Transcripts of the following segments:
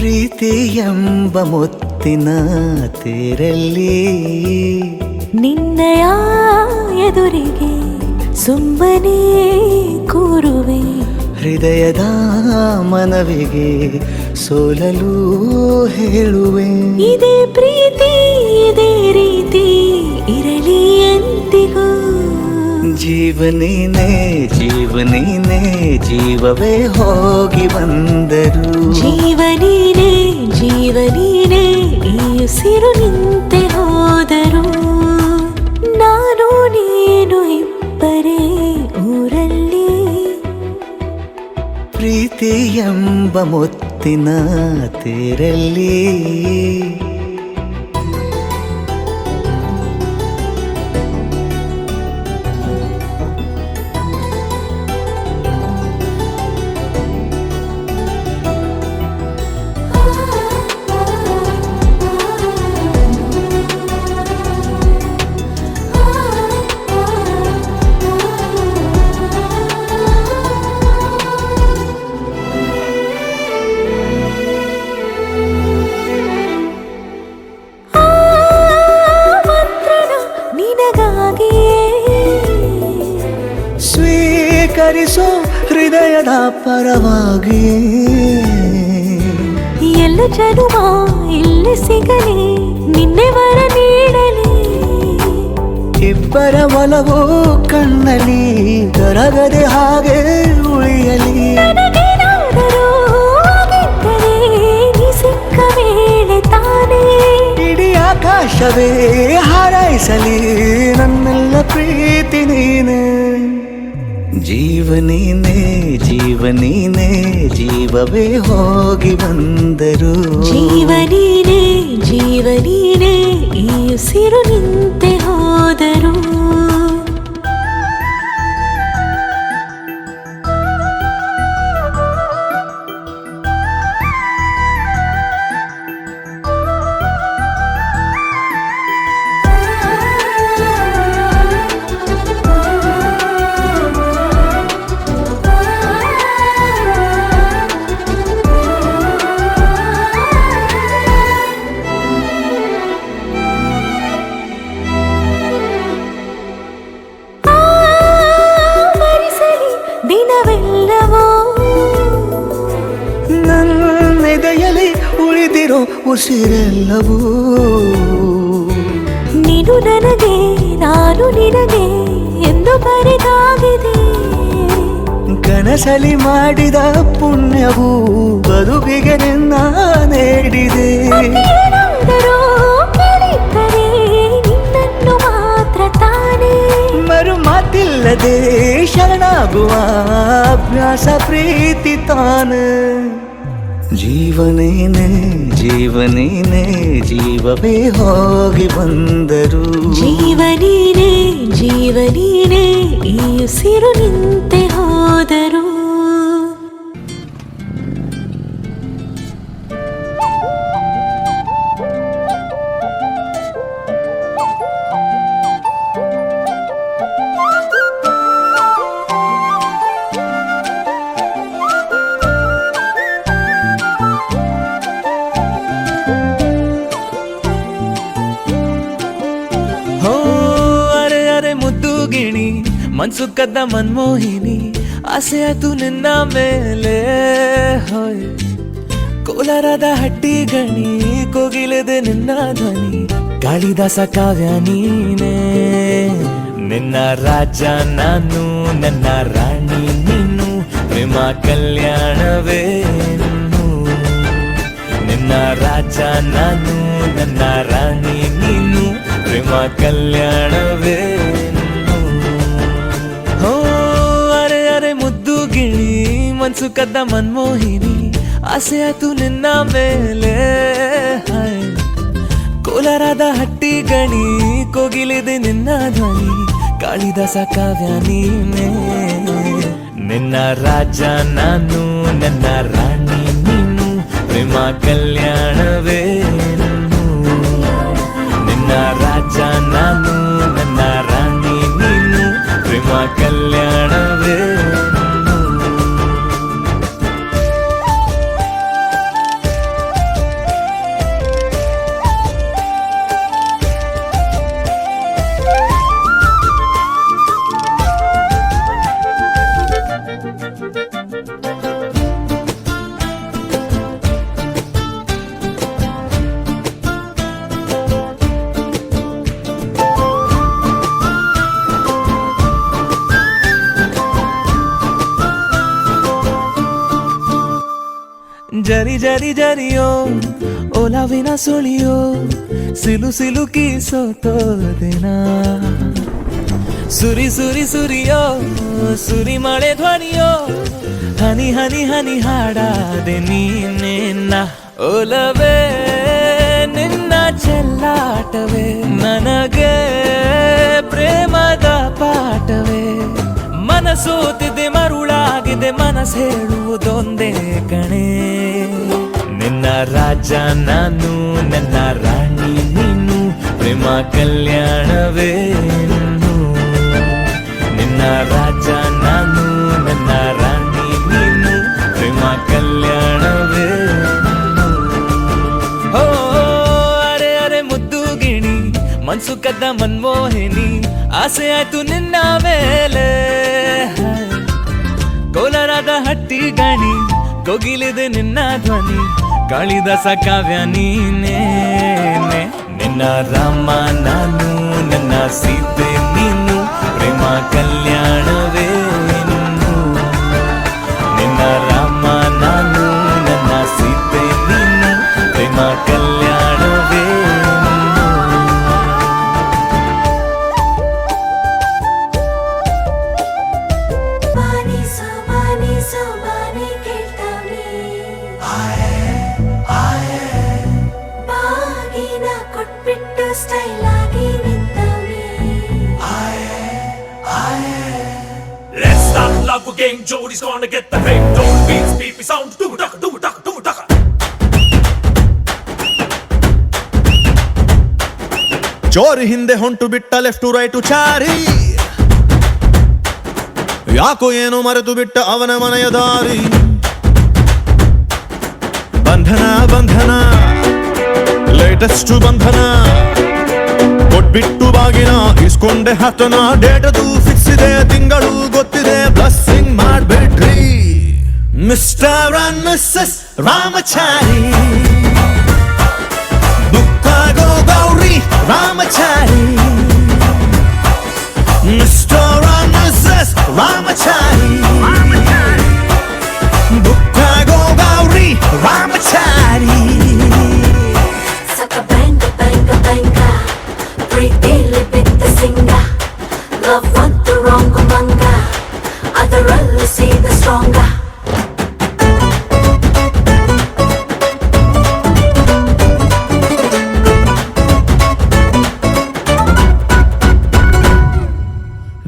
ಪ್ರೀತಿ ಎಂಬ ಮುತ್ತಿನ ತೇರಲ್ಲಿ ನಿನ್ನಯ ಎದುರಿಗೆ ಸುಮ್ಮನೆ ಕೂರುವೆ. ಹೃದಯದ ಮನವಿಗೆ ಸೋಲಲು ಹೇಳುವೆ. ಇದೇ ಪ್ರೀತಿ ಇದೇ ರೀತಿ ಇರಲಿ ಎಂದಿಗೂ. ಜೀವನೇನೆ ಜೀವನೇನೆ ಜೀವವೇ ಹೋಗಿ ಬಂದರು. ಜೀವನೀನೇ ಜೀವನೀನೇ ಈ ಉಸಿರು ನಿಂತೆ ಹೋದರು. ನಾನು ನೀನು ಇಬ್ಬರೇ ಊರಲ್ಲಿ. ಪ್ರೀತಿ ಎಂಬ ಮುತ್ತಿನ ತೇರಲ್ಲಿ ಸ್ವೀಕರಿಸೋ ಹೃದಯದ ಪರವಾಗಿ. ಎಲ್ಲ ಜನುಮ ಇಲ್ಲಿ ಸಿಗಲಿ ನಿನ್ನೆ ವರ ನೀಡಲಿ. ಇಬ್ಬರ ಒಲವು ಕಣ್ಣಲ್ಲಿ ಕರಗದೆ ಹಾಗೆ ಉಳಿಯಲಿ. ಸಿಕ್ಕ ವೇಳೆ ತಾನೇ ಇಡೀ ಆಕಾಶವೇ ಹಾರೈಸಲಿ ನನ್ನೆಲ್ಲ ಪ್ರೀತಿ ನೀನೆ. ಜೀವನೀನೇ ಜೀವನೀನೇ ಜೀವವೇ ಹೋಗಿ ಬಂದರು. ಜೀವನೀನೇ ಜೀವನೀನೇ ಈ ಉಸಿರು ನಿಂತೆ ಹೋದರು. ದಿನವೆಲ್ಲವೋ ನನ್ನೆದೆಯಲ್ಲಿ ಉಳಿದಿರೋ ಉಸಿರೆಲ್ಲವೂ ನೀನು ನನಗೆ ನಾನು ನಿನಗೆ ಎಂದು ಬರೆದಾಗಿದೆ. ಕನಸಲಿ ಮಾಡಿದ ಪುಣ್ಯವು ಬದುಕಿಗೆ ನಿನ್ನ ನೀಡಿದೆ. ನಿನ್ನನ್ನು ಮಾತ್ರ ತಾನೇ ಮರು ಮಾತಿಲ್ಲದೆ ಶರಣಾಗುವ ಅಭ್ಯಾಸ ಪ್ರೀತಿ ತಾನೆ. ಜೀವನೇನೆ ಜೀವನೇನೆ ಜೀವವೇ ಹೋಗಿ ಬಂದರು. ಜೀವನೀನೇ ಜೀವನೀನೇ ಈ ಉಸಿರು ನಿಂತೆ ಹೋದರು. ಗಿಣಿ ಮನ್ಸು ಕದ್ದ ಮನ್ಮೋಹಿನಿ ಆಸೆ ಆತು ನಿನ್ನ ಮೇಲೆ. ಹೋಯ್ ಕೋಲಾರದ ಹಟ್ಟಿ ಗಣಿ ಕೋಗಿಲೆದೆ ನಿನ್ನ ಧ್ವನಿ. ಕಾಳಿದಾಸ ಕಾವ್ಯ ನೀನೇ ನಿನ್ನ ರಾಜ ನಾನು ನನ್ನ ರಾಣಿ ನೀನು. ಪ್ರೇಮ ಕಲ್ಯಾಣವೇನು ನಿನ್ನ ರಾಜ ನಾನು ನನ್ನ ರಾಣಿ ನೀನು. ಪ್ರೇಮ ಕಲ್ಯಾಣವೇನು. ಗಿಣಿ ಮನ್ಸು ಕದ್ದ ಮನ್ಮೋಹಿನಿ ಆಸೆ ಆತು ನಿನ್ನ ಮೇಲೆ. ಹಾಯ್ ಕೋಲಾರದ ಹಟ್ಟಿ ಗಣಿ ಕೋಗಿಲಿದೆ ನಿನ್ನ ಧ್ವನಿ. ಕಾಳಿದಾಸ ಕಾವ್ಯ ನೀನೇ ನಿನ್ನ ರಾಜ ನಾನು ನನ್ನ ರಾಣಿ ನೀನು. ಪ್ರೇಮ ಕಲ್ಯಾಣವೇನು ನಿನ್ನ ರಾಜ ನಾನು ನನ್ನ ರಾಣಿ ನೀನು. ಪ್ರೇಮ ಕಲ್ಯಾಣವೇನು. ಜರಿ ಜರಿ ಜರಿಯೋ ಒಲವಿನ ಸುಳಿಯೋ ಸಿಲು ಸಿಲುಕಿ ಸೋತೋದೆನ ಸುರಿ ಸುರಿ ಸುರಿಯೋ ಸುರಿ ಮಳೆ ಧ್ವನಿಯೋ ಹನಿ ಹನಿ ಹನಿ ಹಾಡಾದೆ ನೀನೇನ ಒಲವೇ ನಿನ್ನ ಚೆಲ್ಲಾಟವೇ ನನಗೆ ಪ್ರೇಮದ ಪಾಠವೇ ಮನಸೋತಿದೆ ಮರುಳಾಗಿದೆ ಮನಸ್ಸು ಹೇಳುವುದೊಂದೇ ಕಣೆ ನಿನ್ನ ರಾಜ ನಾನು ನನ್ನ ರಾಣಿ ನೀನು ಪ್ರೇಮ ಕಲ್ಯಾಣವೇ ಇನ್ನು. ನಿನ್ನ ರಾಜ ನಾನು ನನ್ನ ರಾಣಿ ನೀನು ಪ್ರೇಮ ಕಲ್ಯಾಣವೇ ಇನ್ನು. ಓ ಅರೆ ಅರೆ ಮುದ್ದು ಗಿಣಿ ಮನ್ಸು ಕದ್ದ ಮನ್ಮೋಹಿನಿ ಆಸೆ ಆಯ್ತು ನಿನ್ನ ಮೇಲೆ ಕೋಲಾರದ ಹಟ್ಟಿ ಗಣಿ ಕೋಗಿಲಿದೆ ನಿನ್ನ ಧ್ವನಿ ಕಾಳಿದಾಸ ಕಾವ್ಯ ನೀನೇನೆ ನಿನ್ನ ರಾಮ ನಾನು ನನ್ನ ಸೀತೆ ನೀನು ಪ್ರೇಮ ಕಲ್ಯಾಣವೇ ಇನ್ನು. ನಿನ್ನ ರಾಮ ನಾನು ನನ್ನ ಸೀತೆ ನೀನು ಪ್ರೇಮ ಕಲ್ಯಾಣವೇ ಇನ್ನು. ಬಾನಿ ಸೋಬಾನಿ ಕೇಳ್ತಾವ್ನಿ ಬಾಗಿನ ಕೊಟ್ಬಿಟ್ಟು ಸ್ಟೈಲ್ ಆಗಿ ನಿಂತವ್ನಿ Let's start love again. Jody's gonna get the fame. Don't beats, beepy sound. Do duck, do duck, do duck. ಚೋರಿ ಹಿಂದೆ ಹೊಂಟು ಬಿಟ್ಟ ಲೆಫ್ಟು ರೈಟು ಚಾರಿ ಯಾಕೋ ಏನು ಮರೆತು ಬಿಟ್ಟ ಅವನ ಮನೆಯ ದಾರಿ ಬಂಧನ ಬಂಧನ ಲೇಟೆಸ್ಟ್ ಬಂಧನ ಕೊಟ್ಬಿಟ್ಟು ಬಾಗಿನ ಇಸ್ಕೊಂಡೆ ಹತ್ತನ ಡೇಟದು ಫಿಕ್ಸ್ ಇದೆ ತಿಂಗಳು ಗೊತ್ತಿದೆ ಬ್ಲಸ್ಸಿಂಗ್ ಮಾಡ್ಬಿಡ್ರಿ ಮಿಸ್ಟರ್ ಅಂಡ್ ಮಿಸ್ಸಸ್ ರಾಮಚಾರಿ ಬುಕ್ಕಾಗೋ Gauri Ramachari Mr and Mrs Ramachari ಬುಕ್ಕಾಗೋ Gauri Ramachari Saka banga banga banga ಪ್ರೀತಿಲಿ ಬಿದ್ದ ಸಿಂಗ ಲವ್ ಒಂದು ರಾಂಗ್ ಮಂಗ ಅದರಲ್ಲೂ ಸೀದ ಸ್ಟ್ರಾಂಗ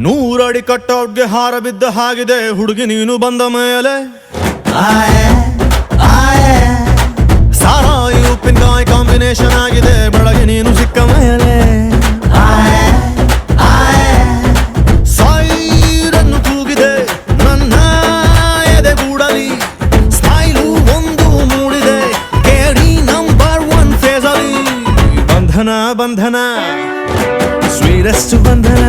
ನೂರಡಿ ಕಟ್ಔಟ್ಗೆ ಹಾರ ಬಿದ್ದ ಹಾಗಿದೆ ಹುಡುಗಿ ನೀನು ಬಂದ ಮೇಲೆ ಸಾರಾಯಿ ಉಪ್ಪಿನಕಾಯಿ ಕಾಂಬಿನೇಷನ್ ಆಗಿದೆ ಬೆಳಗ್ಗೆ ನೀನು ಸಿಕ್ಕ ಮೇಲೆ ಸೈರನ್ನು ಕೂಗಿದೆ ನನ್ನ ಎದೆಗೂಡಲಿ ಸ್ಟೈಲು ಒಂದು ಮೂಡಿದೆ ಕೇಳಿ ನಂಬರ್ 1 ಫೇಸಲ್ಲಿ ಬಂಧನ ಬಂಧನ ಸ್ವೀರೆಸ್ಟ್ ಬಂಧನ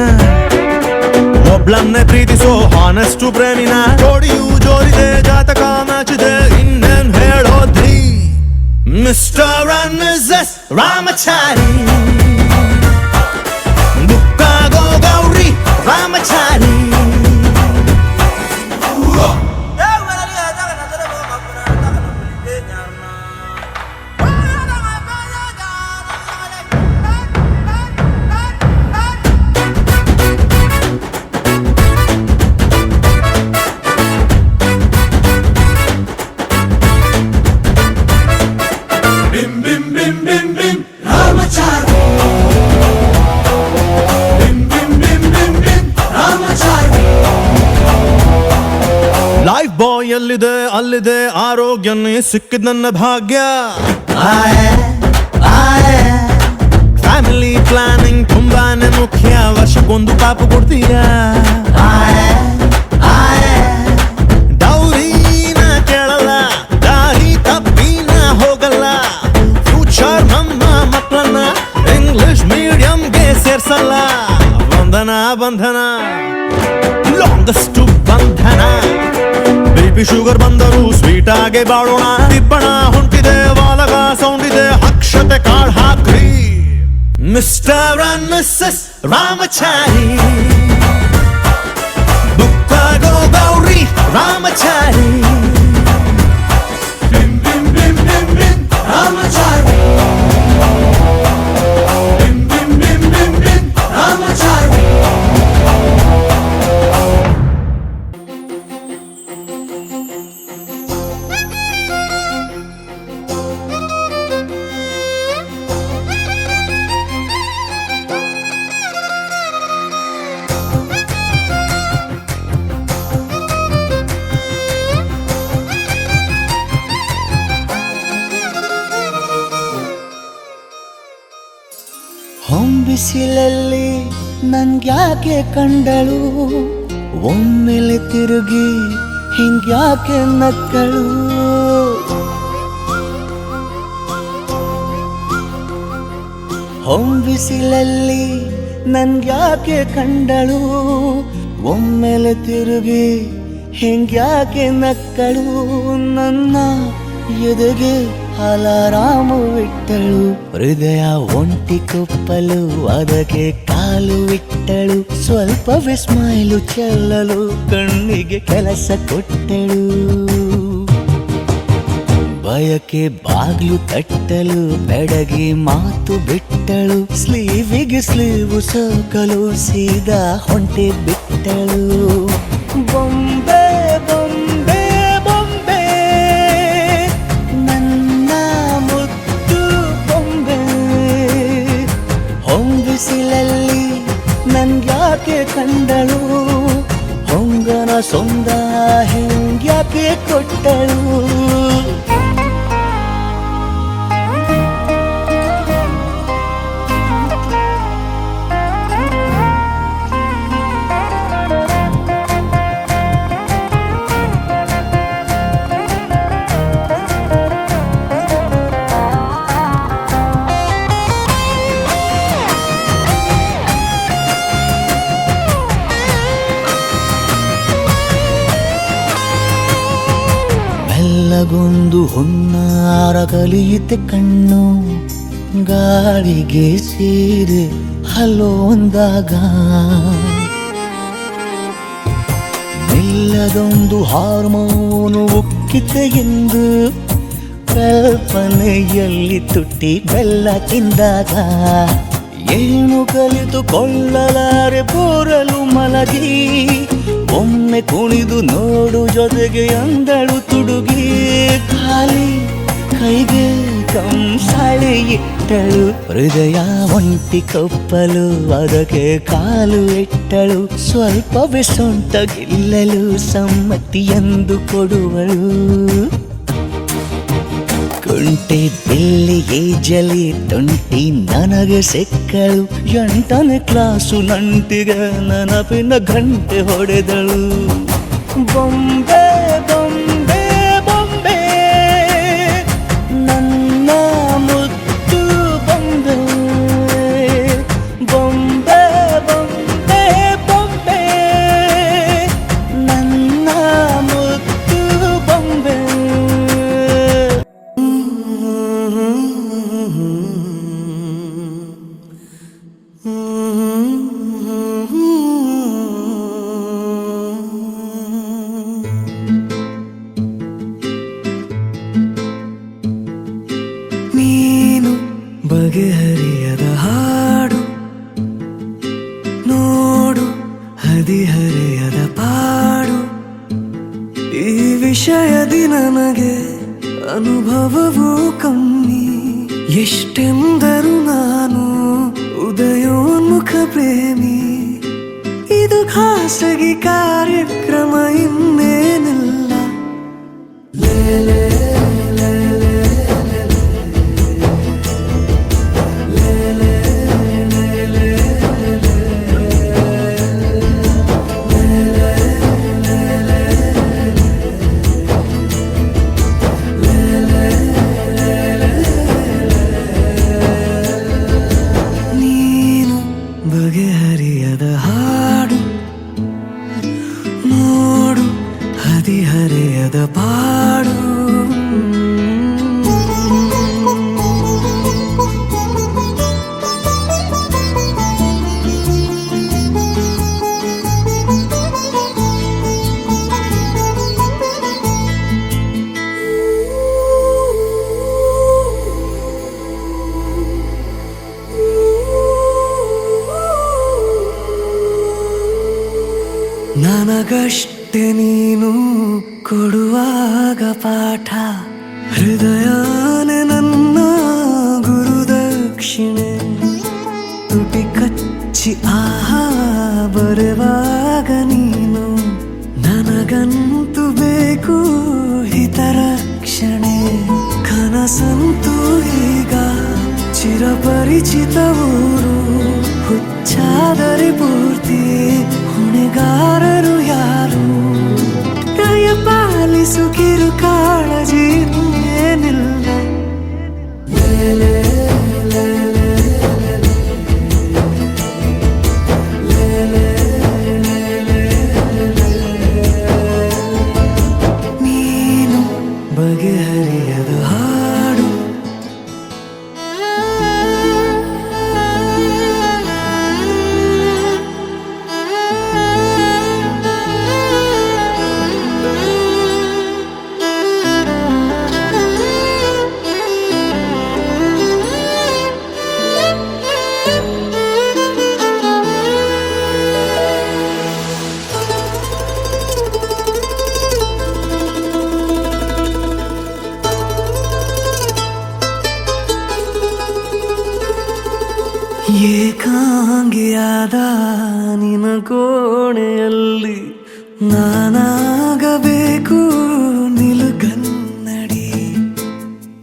ಒಬ್ಳನ್ನೇ ಪ್ರೀತಿಸೋ ಹಾನೆಸ್ಟ್ ಪ್ರೇಮಿನ ಜೋಡಿಯು ಜೋರಿದೆ ಜಾತಕ ಮ್ಯಾಚಿದೆ ಇನ್ನೇನ್ ಹೇಳೋದ್ರಿ ಮಿಸ್ಟರ್ ಅಂಡ್ ಮಿಸ್ಸಸ್ ರಾಮಚಾರಿ ಬುಕ್ಕಾಗೋ Gauri Ramachari Bim bim bim bim bim. Ramachari. Bim bim bim bim bim. Ramachari. Lifebuoy ಎಲ್ಲಿದೆ ಅಲ್ಲಿದೆ ಆರೋಗ್ಯನೇ ಸಿಕ್ಕಿದ ನನ್ನ ಭಾಗ್ಯ ಫ್ಯಾಮಿಲಿ ಪ್ಲಾನಿಂಗ್ ತುಂಬಾನೇ ಮುಖ್ಯ ವರ್ಷಕ್ಕೊಂದು ಪಾಪು ಕೊಡ್ತೀಯ ಡೌರಿನ ಕೇಳಲ್ಲ ದಾರಿ ತಪ್ಪಿನ ಹೋಗಲ್ಲ ಫ್ಯೂಚರ್ ನಮ್ಮ ಮಕ್ಕಳನ್ನ ಇಂಗ್ಲಿಷ್ ಮೀಡಿಯಂಗೆ ಸೇರ್ಸಲ್ಲ ಬಂಧನ ಬಂಧನ ಲಾಂಗೆಸ್ಟ್ ಬಂಧನ ಬಿಪಿ ಶುಗರ್ ಬಂದರು ಸ್ವೀಟ್ ಆಗಿ ಬಾಳೋಣ ತಿಪ್ಪಣ ಹೊಂಟಿದೆ ವಾಲಗ ಸೌಂಡ್ ಇದೆ ಅಕ್ಷತೆ ಕಾಳ್ ಹಾಕ್ರಿ ಮಿಸ್ಟರ್ ಅಂಡ್ ಮಿಸ್ಸಸ್ ರಾಮಚಾರಿ ಬುಕ್ಕಾಗೋ ಗೌರಿ ರಾಮಚಾರಿ Bim bim ಬಿಸಿಲಲ್ಲಿ ನನ್ಗ್ಯಾಕೆ ಕಂಡಳು, ಒಮ್ಮೆಲೆ ತಿರುಗಿ ಹಿಂಗ್ಯಾಕೆ ನಕ್ಕಳು. ಬಿಸಿಲಲ್ಲಿ ನನ್ಗ್ಯಾಕೆ ಕಂಡಳು, ಒಮ್ಮೆಲೆ ತಿರುಗಿ ಹಿಂಗ್ಯಾಕೆ ನಕ್ಕಳು. ನನ್ನ ಎದೆಗೆ ಅಲಾರಾಮು ಇಟ್ಟಳು, ಹೃದಯ ಒಂಟಿ ಕೊಪ್ಪಲು ಅದಕ್ಕೆ ಕಾಲು ಇಟ್ಟಳು. ಸ್ವಲ್ಪ ವಿಸ್ಮೈಲು ಚೆಲ್ಲಲು ಕಣ್ಣಿಗೆ ಕೆಲಸ ಕೊಟ್ಟಳು. ಬಯಕೆ ಬಾಗ್ಲು ತಟ್ಟಲು ಬೆಡಗಿ ಮಾತು ಬಿಟ್ಟಳು, ಸ್ಲೀವಿಗೆ ಸ್ಲೀವು ಸೋಕಲು ಸೀದಾ ಹೊಂಟೆ ಬಿಟ್ಟಳು. ಬೊಂಬೆ ಬೊಂಬೆ ಬೊಂಬೆ ನನ್ನ ಮುದ್ದು ಬೊಂಬೆ, ಹೊಂಬಿಸಿಲಲ್ಲಿ ನನ್ಗ್ಯಾಕೆ ಕಂಡಳು, ಹೊಂಗನ ಸೊಂದ ಹೆಂಗ್ಯಾಕೆ ಕೊಟ್ಟಳು. ಗೊಂದು ಹೊನ್ನಾರ ಕಲಿಯುತ್ತೆ ಕಣ್ಣು, ಗಾಳಿಗೆ ಸೀರೆ ಹಲೋಂದಾಗ ಮೆಲ್ಲದೊಂದು ಹಾರ್ಮೋನು ಉಕ್ಕಿತೆ ಎಂದು ಕಲ್ಪನೆಯಲ್ಲಿ ತುಟ್ಟಿ ಬೆಲ್ಲ ತಿಂದಾಗ. ಏನು ಕಲಿತುಕೊಳ್ಳಲಾರೆ ಬೋರಲು ಮಲಗಿ, ಒಮ್ಮೆ ಕುಣಿದು ನೋಡು ಜೊತೆಗೆ ಅಂದಳು ತುಡುಗಿ. ಖಾಲಿ ಕೈಗೆ ಕಂಸಾಳೆ ಇಟ್ಟಳು, ಹೃದಯ ಒಂಟಿ ಕೊಪ್ಪಲು ಅದಕ್ಕೆ ಕಾಲು ಇಟ್ಟಳು. ಸ್ವಲ್ಪವೇ ಸೊಂಟ ಗೆಲ್ಲಲು ಸಮ್ಮತಿ ಎಂದು ಕೊಡುವಳು. ಕುಂಟೆ ಬಿಲ್ಲಿ ಏಜಲಿ ತುಂಟಿ ನನಗೆ ಸಿಕ್ಕಳು, 8ನೇ ಕ್ಲಾಸು ನಂಟಿಗೆ ನೆನಪಿನ ಗಂಟೆ ಹೊಡೆದಳು. ಬೊಂಬೆ ಬೊಂಬೆ ಬೊಂಬೆ ನನ್ನ ಮುದ್ದು ಬೊಂಬೆ, ಬೊಂಬೆ ಬೊಂಬೆ ಬೊಂಬೆ ನನ್ನ ಮುದ್ದು ಬೊಂಬೆ. ನೀನು ಬಗೆಹರಿಯದ ಹಾಡು, ನೋಡು ಹದಿಹರೆಯದ ಪಾಡು. ಈ ವಿಷಯದಿ ನನಗೆ ಅನುಭವವೂ ಕಮ್ಮಿ, ಎಷ್ಟೆಂದರೂ ನಾನು ಉದಯೋನ್ಮುಖ ಪ್ರೇಮಿ. ಇದು ಖಾಸಗಿ ಕಾರ್ಯಕ್ರಮ ಇನ್ನೇನಿಲ್ಲ. ಲೇಲೆ ಬಗೆಹರಿಯದ ಹಾಡು, ನೋಡು ಹದಿಹರೆಯದ ಪಾಡು. ನನಗಷ್ಟೆ ನೀನು ಕೊಡುವಾಗ ಪಾಠ, ಹೃದಯನೇ ನನ್ನ ಗುರುದಕ್ಷಿಣೆ. ತುಟಿ ಕಚ್ಚಿ ಆಹಾ ಬರುವಾಗ ನೀನು, ನನಗಂತೂ ಬೇಕು ಹಿತರಕ್ಷಣೆ. ಕನಸಂತೂ ಈಗ ಚಿರಪರಿಚಿತ ಊರು, ಹೆಚ್ಚಾದರೆ ಪೂರ್ತಿ ಹೊಣೆಗಾರರು ಯಾರು ದಯ ಪಾಲಿಸು ಕಿರು ಕಾಳಜಿ ಏನಿಲ್ಲ ನೀನು ಬಗೆಹರಿಯದ ಹಾಡು ಏಕಾಂಗಿಯಾದ ನಿನ ಕೋಣೆಯಲ್ಲಿ ನಾನಾಗಬೇಕು ನಿಲುಗನ್ನಡಿ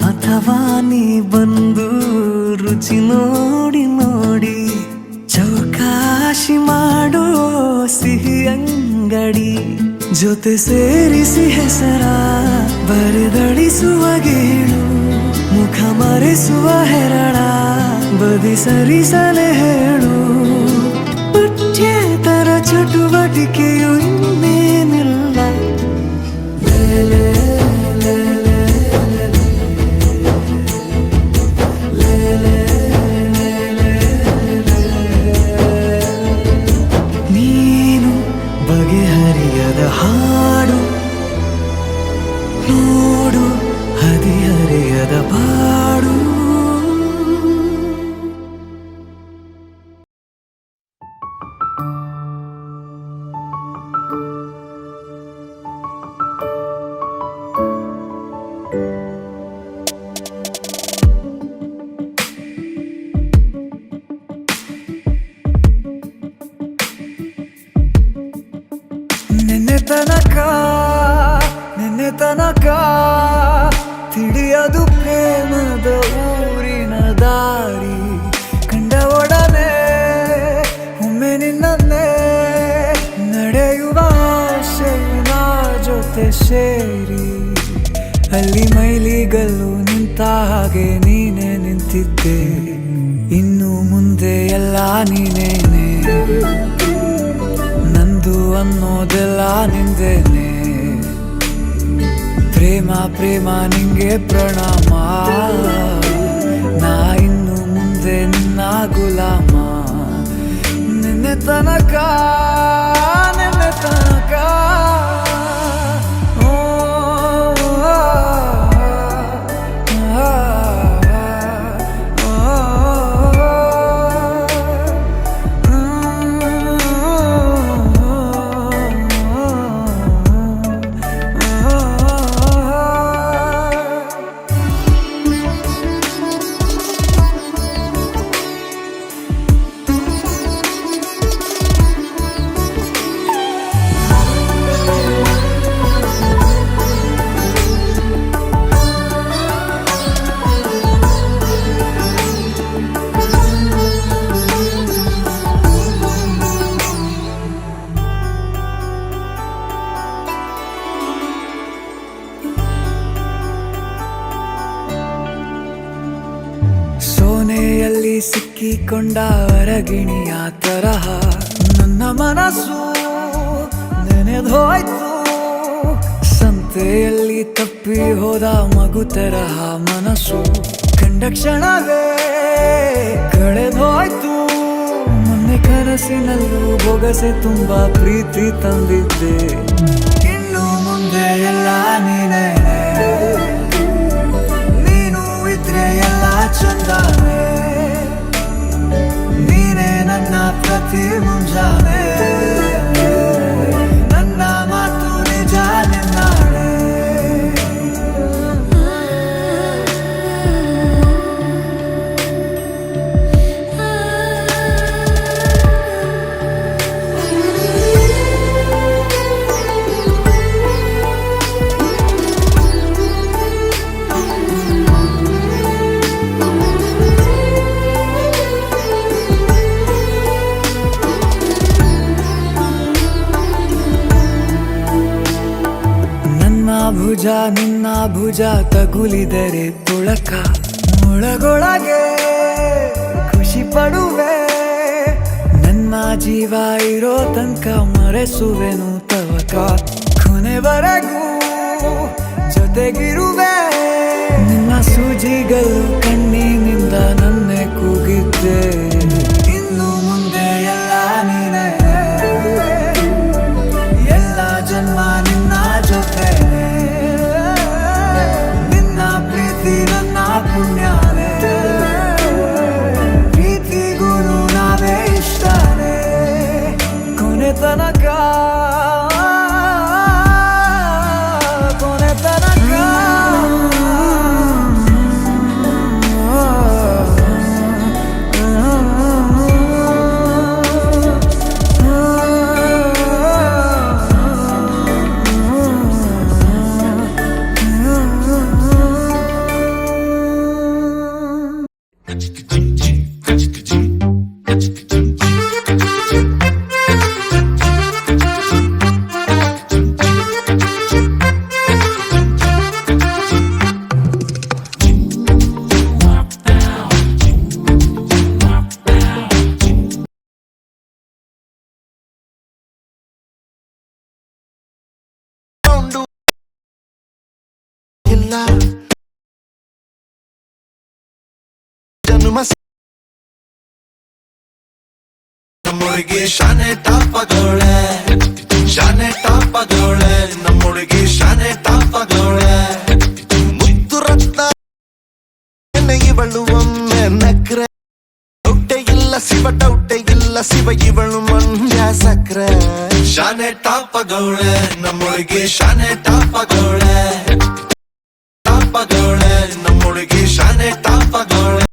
ಅಥವಾ ನೀ ಬಂದು ರುಚಿ ನೋಡಿ ನೋಡಿ ಚೌಕಾಶಿ ಮಾಡೋ ಸಿಹಿ ಅಂಗಡಿ ಜೊತೆ ಸೇರಿಸಿ ಹೆಸರ ಬರೆದಳಿಸುವ ಗೇಳು ಮುಖ ಮರೆಸುವ ಹೆರಳ ಬದಿ ಸರಿಸಲೆ ಹೇಳು ಪಠ್ಯೇತರ ಚಟುವಟಿಕೆಯು ಇನ್ನೇನಿಲ್ಲ ನೀನು ಬಗೆಹರಿಯದ ಹಾಡು ನೋಡು ಹದಿಹರೆಯದ ಬಾಡು ನಿನ್ನೆ ತನಕ ತಿಳಿಯದು ಪ್ರೇಮದ ಊರಿನ ದಾರಿ ಕಂಡ ಒಡನೆ ಒಮ್ಮೆ ನಿನ್ನೇ ನಡೆಯುವ ಆಸೆಯ ಜೊತೆ ಸೇರಿ ಅಲ್ಲಿ ಮೈಲಿಗಲ್ಲು ನಿಂತ ಹಾಗೆ ನೀನೆ ನಿಂತಿದ್ದೆ ಇನ್ನು ಮುಂದೆ ಎಲ್ಲ ನೀನೇನೆ ನಂದು ಅನ್ನೋದೆಲ್ಲ ನಿಂದೇನೆ ಪ್ರೇಮ ಪ್ರೇಮ ನಿಂಗೆ ಪ್ರಣಾಮ ನಾ ಇನ್ನು ಮುಂದೆ ನಿನ್ನ ಗುಲಾಮ ನಿನ್ನೆ ತನಕ ಸೋನೆಯಲ್ಲಿ ಸಿಕ್ಕಿಕೊಂಡ ಅರಗಿಣಿಯ ತರಹ ನನ್ನ ಮನಸ್ಸು ನೆನೆದೋಯ್ತು ಸಂತೆಯಲ್ಲಿ ತಪ್ಪಿ ಹೋದ ಮಗು ತರಹ ಮನಸ್ಸು ಕಂಡ ಕ್ಷಣವೇ ಕಳೆದೋಯ್ತು ಮೊನ್ನೆ ಕನಸಿನಲ್ಲೂ ಬೊಗಸೆ ತುಂಬಾ ಪ್ರೀತಿ ತಂದಿದ್ದೆ ಇನ್ನು ಮುಂದೆ ಎಲ್ಲ ನೀನೇ ಎಲ್ಲ ಚಂದಾನೆ ನೀನೇ ನನ್ನ ಪ್ರತಿ ಮುಂಜಾನೆ ನನ್ನ ಮಾತು ನಿಜ ನಿನ್ನಾಳೆ ಭುಜ ನಿನ್ನ ಭುಜ ತಗುಲಿದರೆ ತುಳಕ ಒಳಗೊಳಗೆ ಖುಷಿ ಪಡುವೆ ನನ್ನ ಜೀವ ಇರೋ ತನಕ ಮರೆಸುವೆನು ತವಕ ಕೊನೆವರೆಗೂ ಜೊತೆಗಿರುವೆ ನಿನ್ನ ಸೂಜಿಗಳು ಕಣ್ಣಿನಿಂದ ನನ್ನೆ ಕೂಗಿದ್ದೆ ಇನ್ನು ಮುಂದೆ ಎಲ್ಲ ನೀನೇ ಎಲ್ಲ ಜನ್ಮ ನಿನ್ನ ಜೊತೆ ನಿನ್ನ ಪ್ರೀತಿ ನನ್ನ ಪುಣ್ಯನೇ ಪ್ರೀತಿಗೂ ನಾವೇ ಇಷ್ಟನೇ ಕೊನೆ ತನಕ ನಮ್ಮೊಳಗೆ ಶಾನೆ ಟಾಪಗೋಳೆ ಶಾನೆ ಟಾಪಗೋಳೆ ನಮ್ಮೊಳಗೆ ಶಾನೆ ಟಾಪಗೋಳೆ ಮುತ್ತು ರತ್ನ ಇವಳು ಒಮ್ಮೆ ನಕ್ರೆ ಔಟೆ ಇಲ್ಲ ಶಿವ ಟೌಟೆ ಇಲ್ಲ ಶಿವ ಇವಳು ಮಂಡ್ಯ ಸಕ್ರೆ ಶಾನೆ ಟಾಪಗೋಳೆ ನಮ್ಮೊಳಗೆ ಶಾನೆ ಟಾಪಗೋಳೆ ಟಾಪಗೋಳೆ ನಮ್ಮೊಳಗೆ ಶಾನೆ ಟಾಪಗೋಳೆ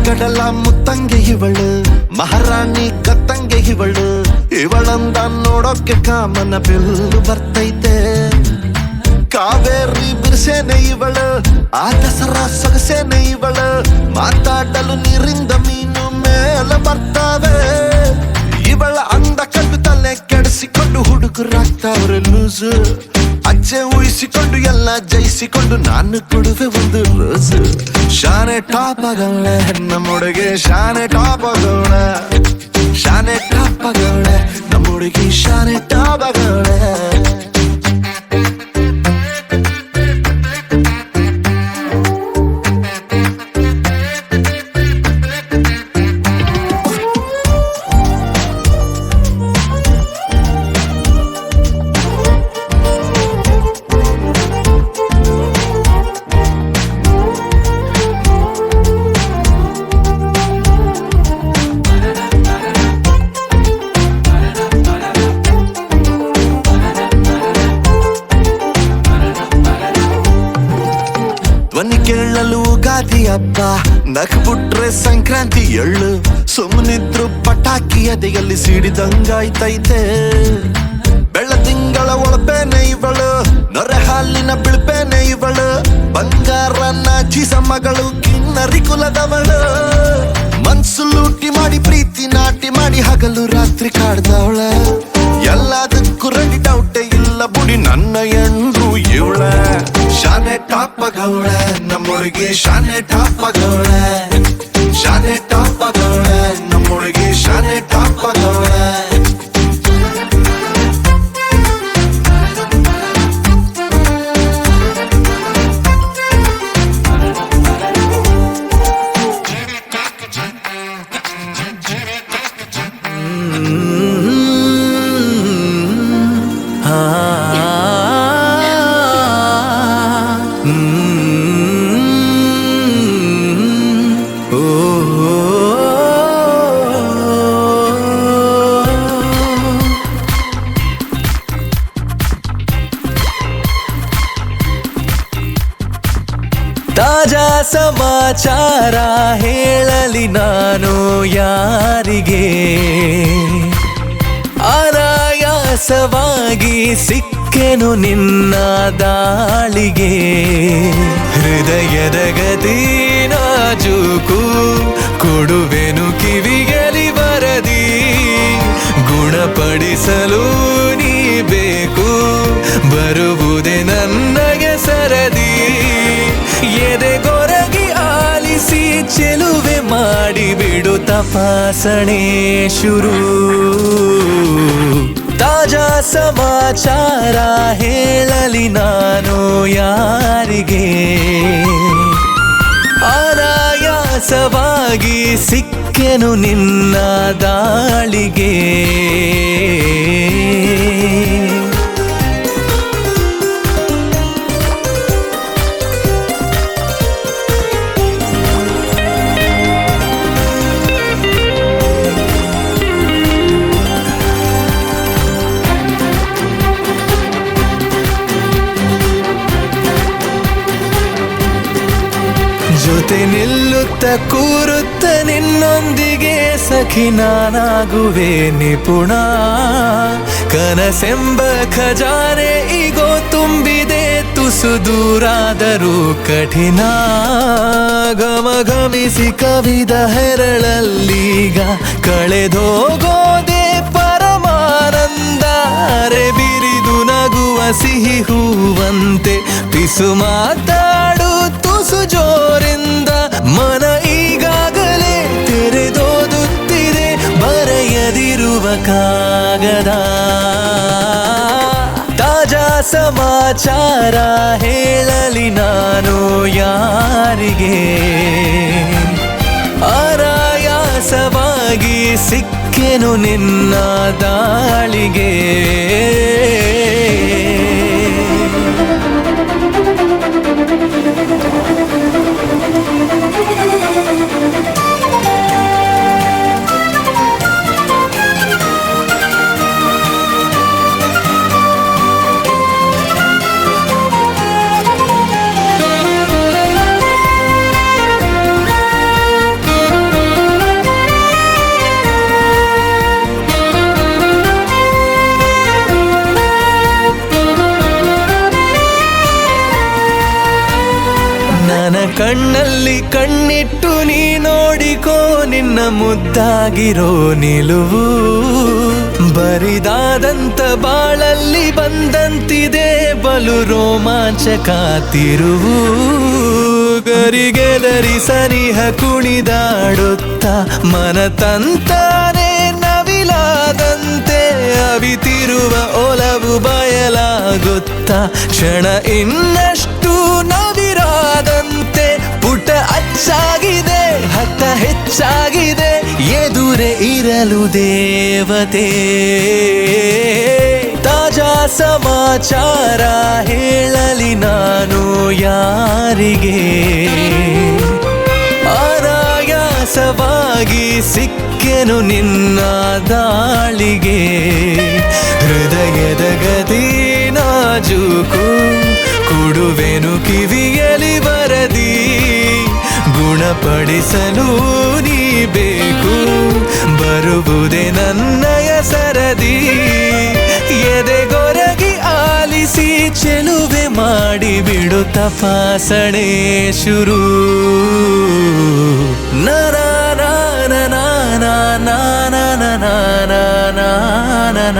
ಕಡಲ ಮುತ್ತಂಗೆ ಇವಳು ಮಹಾರಾಣಿ ಕತ್ತಂಗೆ ಇವಳು ಇವಳಂದ ನೋಡೋಕೆ ಕಾಮನ ಬೆಲ್ಲು ಬರ್ತೈತೆ ಕಾವೇರಿ ಬಿರ್ಸೇನೆ ಇವಳು ಆ ದಸರಾ ಸೊಗಸೇನೆ ಇವಳು ಮಾತಾಡಲು ನೀರಿಂದ ಮೀನು ಮೇಲೆ ಬರ್ತಾವೆ ಇವಳ ಅಂದ ಕಂಡು ತಲೆ ಕೆಡಿಸಿಕೊಂಡು ಹುಡುಗರಾಗ್ತಾವ್ರೆ ಲೂಸು ಅಚ್ಚೆ ಊಹಿಸಿಕೊಂಡು ಎಲ್ಲ ಜಯಿಸಿಕೊಂಡು ನಾನು ಕೊಡುವೆ ಒಂದು ರೋಸು ಶಾನೆ ಟಾಪಗೋಳೆ ನಮ್ಮೊಳಗೆ ಶಾನೆ ಟಾಪಗೋಳೆ ಶಾನೆ ಟಾಪಗೋಳೆ ನಮ್ಮೊಳಗೆ ಶಾನೆ ಟಾಪಗೋಳೆ ಧ್ವನಿ ಕೇಳಲು ಗಾದಿ ಹಬ್ಬ ನಕ್ಬಿಟ್ರೆ ಸಂಕ್ರಾಂತಿ ಎಳ್ಳು ಸುಮ್ಮನಿದ್ರು ಪಟಾಕಿ ಎದೆಯಲ್ಲಿ ಸಿಡಿದಂಗಾಯ್ತೈತೆ ಬೆಳ್ಳ ತಿಂಗಳ ಒಳಪೇನೆ ಇವಳು ನೊರೆ ಹಾಲಿನ ಬಿಳ್ಪೇನೆ ಇವಳು ಬಂಗಾರ ನಾಚಿಸ ಮಗಳು ಕಿನ್ನರಿ ಕುಲದವಳು ಮನ್ಸು ಲೂಟಿ ಮಾಡಿ ಪ್ರೀತಿ ನಾಟಿ ಮಾಡಿ ಹಗಲು ರಾತ್ರಿ ಕಾಡ್ದವಳ ಎಲ್ಲದಕ್ಕೂ ರೆಡಿ ಡೌಟೆ ಇಲ್ಲ ಬುಡಿ ನನ್ನ ಎಂದ್ರು ಇವಳ ಶಾನೆ ಟಾಪಗೋಳೆ ನಮ್ಮೊಳಗೆ ಶಾನೆ ಟಾಪಗೋಳೆ ಶಾನೆ ಟಾಪಗೋಳೆ ನಮ್ಮೊಳಗೆ ಶಾನೆ ಟಾಪಗೋಳೆ ಸಮಾಚಾರ ಹೇಳಲಿ ನಾನು ಯಾರಿಗೆ, ಅನಾಯಾಸವಾಗಿ ಸಿಕ್ಕೆನು ನಿನ್ನ ದಾಳಿಗೆ. ಹೃದಯದ ಗತಿ ನಾಜೂಕು ಕೊಡುವೆನು ಕಿವಿಗಲಿ ವರದಿ, ಗುಣಪಡಿಸಲು ನೀ ಬೇಕು ಬರುವುದೇ ನನಗೆ ಸರದಿ. ಎದೆಗೊರಗಿ ಆಲಿಸಿ ಚೆಲುವೆ ಮಾಡಿ ಬಿಡು ತಪಾಸಣೆ ಶುರು. ತಾಜಾ ಸಮಾಚಾರ ಹೇಳಲಿ ನಾನು ಯಾರಿಗೆ, ಅನಾಯಾಸವಾಗಿ ಸಿಕ್ಕೆನು ನಿನ್ನ ದಾಳಿಗೆ. ಜೊತೆ ನಿಲ್ಲುತ್ತ ಕೂರುತ್ತ ನಿನ್ನೊಂದಿಗೆ ಸಖಿ ನಾನಾಗುವೆ ನಿಪುಣ. ಕನಸೆಂಬ ಖಜಾನೆ ಈಗೋ ತುಂಬಿದೆ ತುಸು ದೂರಾದರೂ ಕಠಿಣ. ಘಮಘಮಿಸಿ ಕವಿದ ಹೆರಳಲ್ಲೀಗ ಕಳೆದೋಗೋದೆ ಪರಮಾನಂದ. ಅರೆ ಬಿರಿದು ನಗುವ ಸಿಹಿ ಹೂವಂತೆ ಪಿಸು ಮಾತಾಡು ತುಸು ಜೋರಿಂದ. ಮನ ಈಗಾಗಲೇ ತೆರೆದೋದುತ್ತಿದೆ ಬರೆಯದಿರುವ ಕಾಗದ. ತಾಜಾ ಸಮಾಚಾರ ಹೇಳಲಿ ನಾನು ಯಾರಿಗೆ, ಅನಾಯಾಸವಾಗಿ ಸಿಕ್ಕೆನು ನಿನ್ನ ದಾಳಿಗೆ. ನನ್ನ ಕಣ್ಣಲ್ಲಿ ಕಣ್ಣಿಟ್ಟು ನೀ ನೋಡಿಕೋ ನಿನ್ನ ಮುದ್ದಾಗಿರೋ ನಿಲುವು. ಬರಿದಾದಂತ ಬಾಳಲ್ಲಿ ಬಂದಂತಿದೆ ಬಲು ರೋಮಾಂಚಕ ತಿರುವು. ಗರಿಗೆದರಿ ಸನಿಹ ಕುಣಿದಾಡುತ್ತ ಮನ ತಂತಾನೆ ನವಿಲಾದಂತೆ. ಅವಿತಿರುವ ಒಲವು ಬಯಲಾಗುತ್ತ ಕ್ಷಣ ಇನ್ನಷ್ಟು ನವಿರಾದಂತೆ. ಪುಟ ಅಚ್ಚಾಗಿದೆ ಹತ್ತ ಹೆಚ್ಚಾಗಿದೆ ಎದುರೆ ಇರಲು ದೇವತೆ. ತಾಜಾ ಸಮಾಚಾರ ಹೇಳಲಿ ನಾನು ಯಾರಿಗೆ, ಅನಾಯಾಸವಾಗಿ ಸಿಕ್ಕೆನು ನಿನ್ನ ದಾಳಿಗೆ. ಹೃದಯದ ಗತಿ ನಾಜೂಕು ಕೊಡುವೆನು ಕಿವಿಯಲಿ ವರದಿ, ಗುಣಪಡಿಸಲು ನೀ ಬೇಕು ಬರುವುದೇ ನನ್ನಯ ಸರದಿ. ಎದೆಗೊರಗಿ ಆಲಿಸಿ ಚೆಲುವೆ ಮಾಡಿ ಬಿಡು ತಪಾಸಣೆ ಶುರು. ನನ ನನ ನನ ನನ ನನ ನನ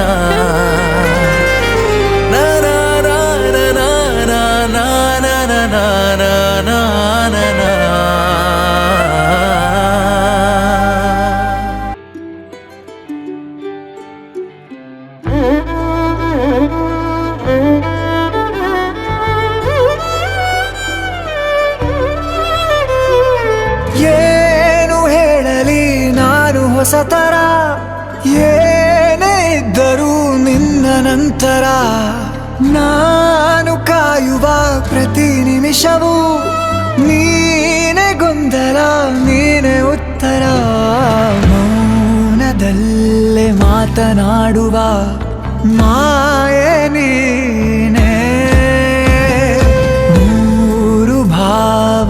ಏನು ಹೇಳಲಿ ನಾನು ಹೊಸತರ, ಏನೇ ಇದ್ದರೂ ನಿನ್ನ ನಂತರ. ನಾನು ಕಾಯುವ ಪ್ರತಿ ನಿಮಿಷವೂ ನೀನೆ ಗೊಂದಲ ನೀನೆ ಉತ್ತರ. ಮೌನದಲ್ಲೇ ಮಾತನಾಡುವ ಮಾಯೆ ನೀನೆ. ಮೂರು ಭಾವ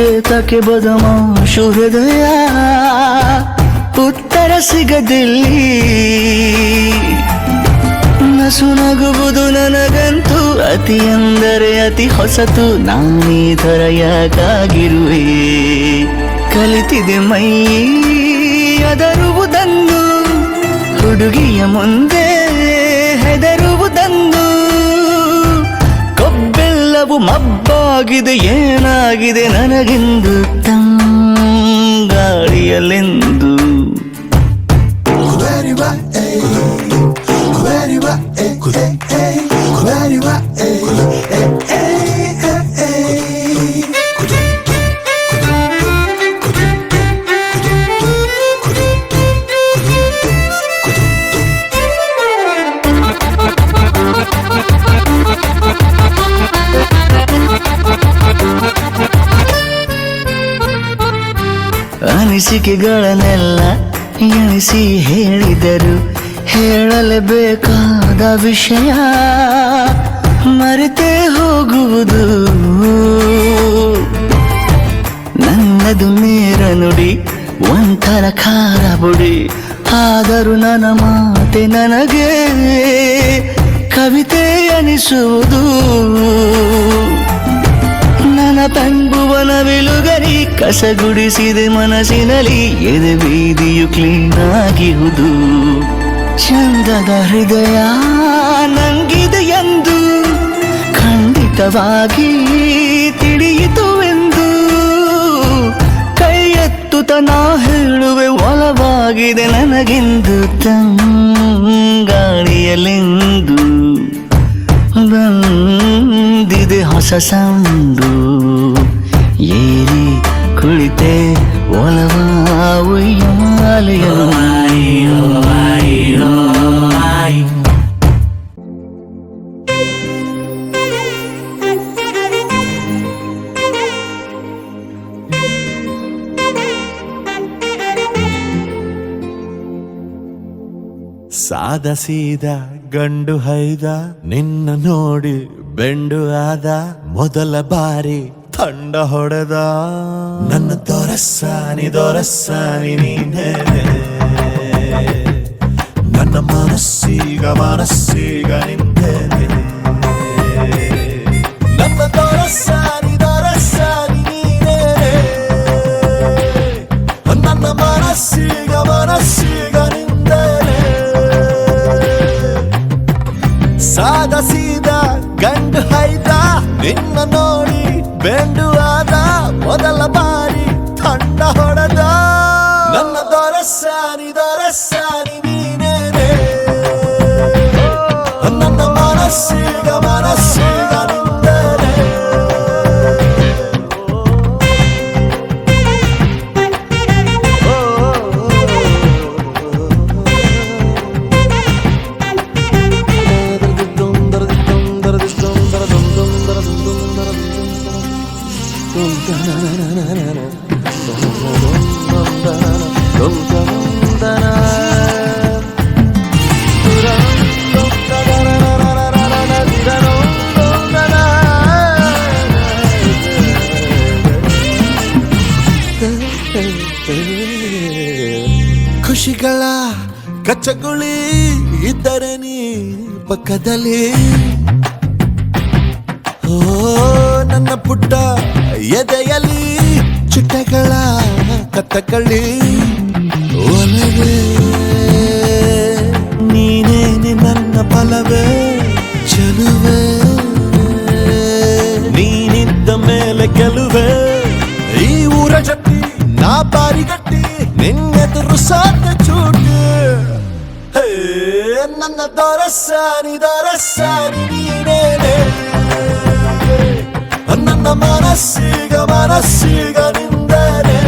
ಏತಕ್ಕೆ ಬದಮಾಶು ಹೃದಯ ಉತ್ತರ ಸಿಗದಿಲ್ಲಿ ನಸು ನಗುವುದು ನನಗಂತೂ ಅತಿ ಅಂದರೆ ಅತಿ ಹೊಸತು ನಾನೀ ಥರ ಯಾಕಾಗಿರುವೆ ಕಲಿತಿದೆ ಮೈ ಅದರುವುದನ್ನು ಹುಡುಗಿಯ ಮುಂದೆ ಹೆದರುವುದನ್ನು ಕೊಬ್ಬೆಲ್ಲವೂ ಮಬ್ಬಾಗಿದೆ ಏನಾಗಿದೆ ನನಗೆಂದು ತಂಗಾಳಿಯಲೆಂದು ಅನಿಸಿಕೆಗಳನ್ನೆಲ್ಲ ಎಣಿಸಿ ಹೇಳಿದರು ಹೇಳಲೇಬೇಕಾದ ವಿಷಯ ಮರೆತೇ ಹೋಗುವುದು ನನ್ನದು ನೇರ ನುಡಿ ಒಂಥರ ಖಾರ ಬುಡಿ ಆದರೂ ನನ್ನ ಮಾತೆ ನನಗೆ ಕವಿತೆ ಅನಿಸುವುದು ನನ್ನ ತಂಬುವನ ವಿಲುಗರಿ ಕಸಗುಡಿಸಿದೆ ಮನಸ್ಸಿನಲ್ಲಿ ಎದೆ ಬೀದಿಯು ಕ್ಲೀನ್ ಆಗಿರುವುದು ಚಂದದ ಹೃದಯ ನಂಗಿದೆ ಎಂದು ಖಂಡಿತವಾಗಿ ತಿಳಿಯಿತುವೆಂದು ಕೈ ಎತ್ತುತ್ತ ನಾ ಹೇಳುವೆ ಒಲವಾಗಿದೆ ನನಗೆಂದು ತಂಗಾಳಿಯಲೆಂದು ಬಂದಿದೆ ಹೊಸ ಸಂದು ಏರಿ ಕುಳಿತೆ ಒಲವ ಸಾದ ಸೀದ ಗಂಡು ಹೈದ ನಿನ್ನ ನೋಡಿ ಬೆಂಡು ಆದ ಮೊದಲ ಬಾರಿ ತಂಡ ಹೊಡೆದ ನನ್ನ ದೊರಸಾನಿ ನೀನೇ ನನ್ನ ಮನಸ್ಸೀಗ ನಿಂದೇನೆ ನನ್ನ ದೊರಸಾನಿ ನೀನೇ ನನ್ನ ಮನಸ್ಸೀಗ ನಿಂದೇನೆ ಸಾದ ಸೀದ ಗಂಡು ಹೈದ ನಿನ್ನ ನೋಡಿ ಬೆಂಡು ಆದ ಮೊದಲ ಬಾರಿ ತಂಡ ಹೊಡೆದ ನನ್ನ ದೊರಸಾನಿ ನೀನೇನೆ ನನ್ನ ಮನಸ್ಸೀಗ ನಿಂದೇನೆ ಖುಷಿಗಳ ಕಚ್ಚಗುಳಿ ಇದ್ದರೆ ನೀ ಪಕ್ಕದಲ್ಲಿ ಓ ನನ್ನ ಪುಟ್ಟ ಎದೆಯಲ್ಲಿ ಚಿಟ್ಟೆಗಳ ಕತ್ತಕಳ್ಳಿ ಒಲವೇ ನೀನೇನೆ ನನ್ನ ಬಲವೇ ಚೆಲುವೆ ನೀನಿದ್ದ ಮೇಲೆ ಗೆಲುವೆ ಈ ಊರ ಜಟ್ಟಿ ನಾ ಬಾರಿಗಟ್ಟಿ ನಿನ್ನೆದುರು ಸಾಧ್ಯ ಚೂಟಿ ನನ್ನ ದೊರಸಾನಿ ನೀನೇನೆ ನನ್ನ ಮನಸ್ಸೀಗ ನಿಂದೇನೆ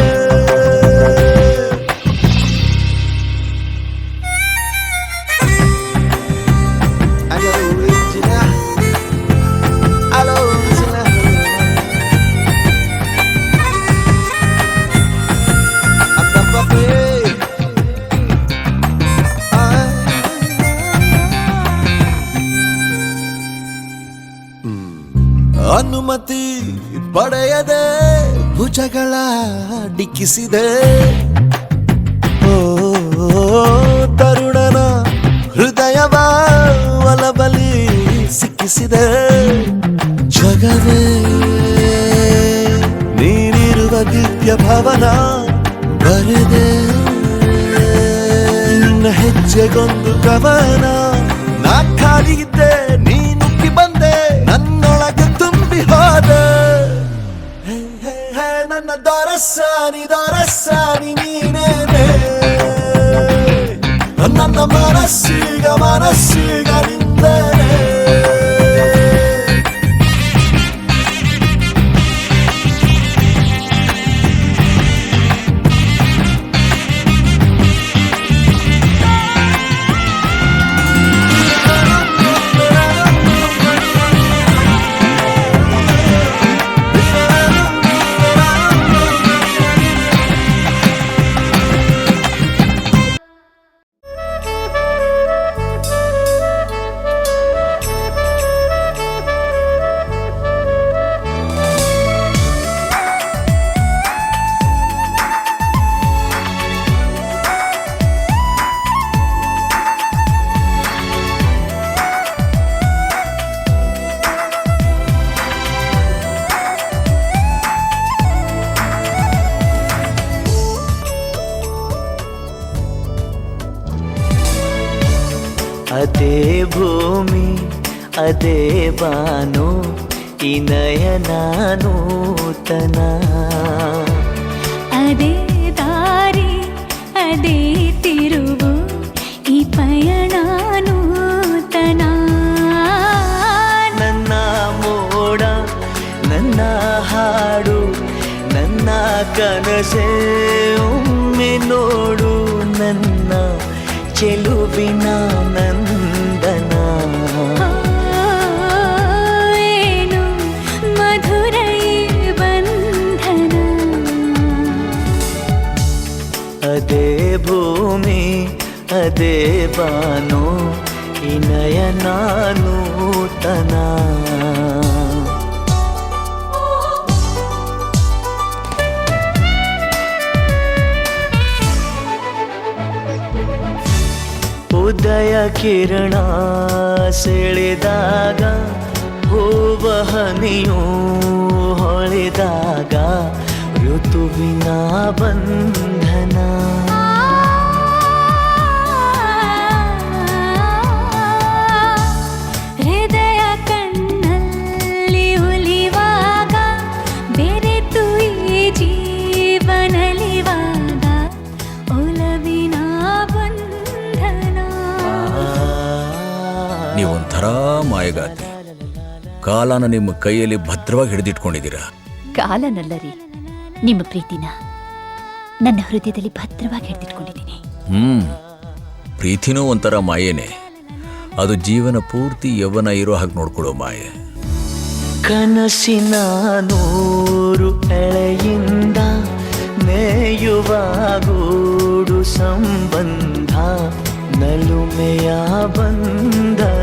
ಅನುಮತಿ ಪಡೆಯದೆ ಜಗಳ ಡಿಕ್ಕಿಸಿದೆ ಓ ತರುಣನ ಹೃದಯವ ಒಲಬಲಿ ಸಿಕ್ಕಿಸಿದೆ ಜಗವೇ ನೀನಿರುವ ದಿವ್ಯ ಭವನ ಬರೆದೆ ನಿನ್ನ ಹೆಜ್ಜೆಗೊಂದು ಕವನ ನಾ ಖಾಲಿ ಇದ್ದೆ ನೀನುಕ್ಕಿ ಬಂದೆ ನನ್ನೊಳಗೆ ತುಂಬಿ ಹೋದೆ ಹೇ, ಹೇ, ಹೇ, ನನ್ನ ದೊರಸಾನಿ ನೀನೇನೆ ನನ್ನ ಮನಸ್ಸೀಗ ನಿಂದೇನೆ ಅದೇ ಭೂಮಿ ಅದೇ ಬಾನು ಈ ನಯನ ನೂತನ ಅದೇ ದಾರಿ ಅದೇ ತಿರುವು ಈ ಪಯಣ ನೂತನ ನನ್ನ ಮೋಡ ನನ್ನ ಹಾಡು ನನ್ನ ಕನಸೆ ಒಮ್ಮೆ ನೋಡು ನನ್ನ ಚೆಲುವಿನ ನಂದನ ಏನು ಮಧುರ ಈ ಬಂಧನ ಅದೇ ಭೂಮಿ ಅದೇ ಬಾನು ಈ ನಯನ ನೂತನ ಉದಯ ಕಿರಣ ಸೆಳೆದಾಗ ಹೂವ ಹನಿಯೂ ಹೊಳೆದಾಗ ಋತುವಿನ ಬಂಧನ ಹೃದಯ ಕಣ್ಣಲ್ಲಿ ಉಲಿವಾಗ ಬೆರೆತು ಈ ಜೀವನಲಿವಾಗ ಒಲವಿನ ಬಂಧನ ನೀವೊಂಥರ ಮಾಯಗಾತಿ. ಕಾಲನ ನಿಮ್ಮ ಕೈಯಲ್ಲಿ ಭದ್ರವಾಗಿ ಹಿಡಿದಿಟ್ಕೊಂಡಿದ್ದೀರಾ. ಕಾಲನಲ್ಲರಿ, ನಿಮ್ಮ ಪ್ರೀತಿನ ನನ್ನ ಹೃದಯದಲ್ಲಿ ಭದ್ರವಾಗಿ ಹಿಡಿದಿಟ್ಕೊಂಡಿದ್ದೀನಿ. ಪ್ರೀತಿನೂ ಒಂಥರ ಮಾಯೇನೆ. ಅದು ಜೀವನ ಪೂರ್ತಿ ಯೌವನ ಇರೋ ಹಾಗೆ ನೋಡ್ಕೊಳ್ಳೋ ಮಾಯೆ. ಕನಸಿನ ನೂರು ಎಳೆಯಿಂದ ನೇಯುವ ಗೂಡು ಸಂಬಂಧ ನಲುಮೆಯ ಬಂಧನ